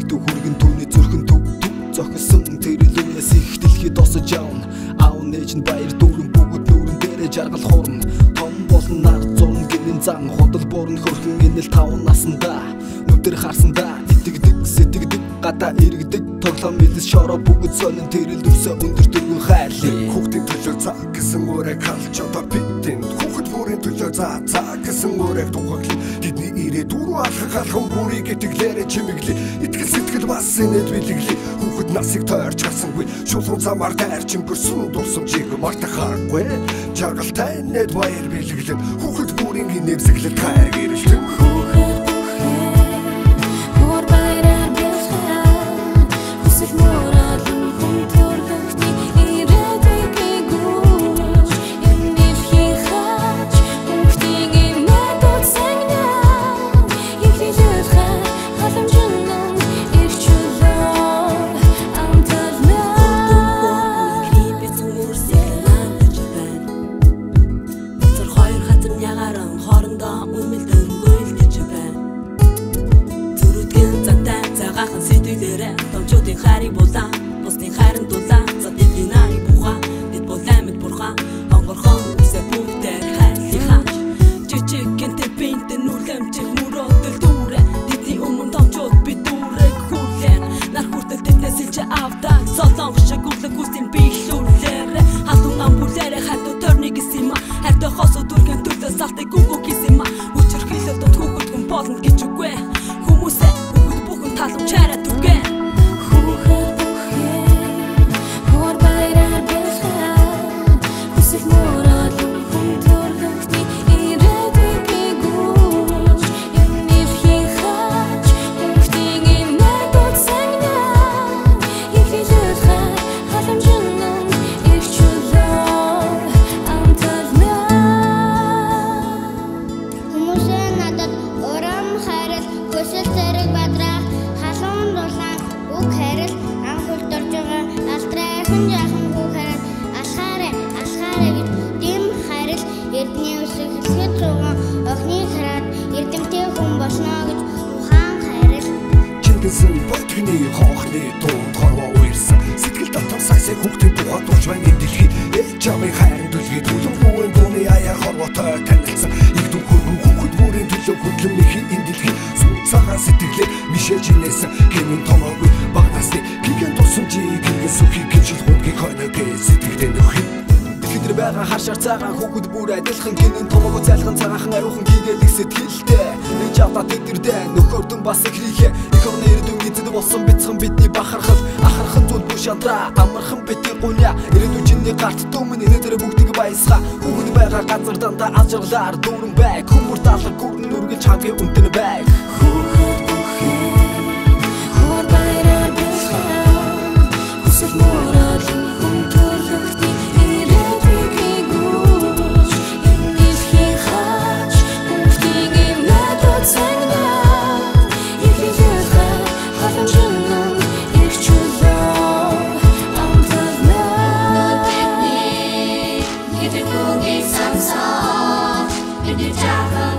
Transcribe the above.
Тэгтүү хүргэн түүний зүрхэн төв зохисон тэр илүүнээс их дэлхийд осож явна. Аав нээж нь баяр дүүрэн бүгд нүүрэн дээрээ жаргал хуурна. Том болон нар зурн гинэн зан худал буурн хөрхөн инэл 5 наснда нүдэр харсандаа итгэдэг сэтгэдэг гадаа иргэдэг тоглоом мэлс шороо бүгд сонин тэрэл дүрсээ өндөр дөрвөн хайрлаа. Хүүхдийн төлөө цаа гэсэн үрэг халж одоо бидэн хүүхэд бүрийн төлөө цаа гэсэн үрэг тухаглан тэдний ирээ дөрөв алхах алхан бүрийг итгэлээрээ чимэглээ. Итгэл сэтгэл бас инээд билэглээ. Хүүхэд насыг тойрч харсангүй шулуун замаар дайрч өнгөрсөн дурсамжийг мартах аргагүй. Жаргалтай нэт баяр билэглэн хүүхэд бүрийн нэмсэглэл хайр гэрэлтэн. Томчуудын хайрыг булаа, бусдын хайранд дулаа. Задын нарыг бухаа, дэд бол амьд бурхан. Хонгорхон үсээ бүгдээр хайрлах хааж. Жижигэн тэпинтэн нүлэмчих мөрөөдөл дүүрэ. Тэдний өмнө томчууд би дүүрэг хүлээн. Нар хүртэл тэднээс илчээ авдаг. Солонх шиг үрлэг үсийн биелүүлээрэ. Хатун амбулээрэ хатуу төрнийг гисима. Хайртай хосоо дүргэн төлөө салтыг үгүй гисима. Учир хилэлдод хүүхэд хүн болно гэж үгүй. Хүмүүсээ бүгд бүхэн талуу чараа түгэ. Чингэсэн бодгны хоохны дунд хорвоо уярсан. Сэтгэл дотор сайсаа хүүхдийн тухайд дурж байна дэлхий. Ээж авийн хайрын дүлгийг төлөв бүхэн дууны аяар хорвоотой танилцсан. Их дүүхэн хүүхэд бүрийн төлөө хөдлөм нэхий энэ дэлхий. Сүн цагаан сэтгэлээ мишээж инээсэн гинэн томоогүй баг насны гигэн тусамжийг гинэн сүхий гимшил хүндгийг хойногээ сэтгэлдээ нөхий. Дэлхийд байгаа харшаар цагаан хүүхэд бүр адилхан гинэн томоогүй цайлхан цагаахан ариухан гигээд их сэтгэлтэй. Ээж авдаа тэдэрдээ нөхөрдөн бас их хийхээ. Их орны ирээдүйн эзэд болсон бяцхан бидний бахархал. Ахархан зүйл бүш яндраа амархан бидний гуня. Ирээдүйн чиний гарт дүмэн энэдэр бүгдийг баясгаа. Хүүхэд байгаа газар дандаа ажиглаар дүүрэн байг. Хүмүүр талар гүрэн нүргэж хамгийн үнэн байг. You're the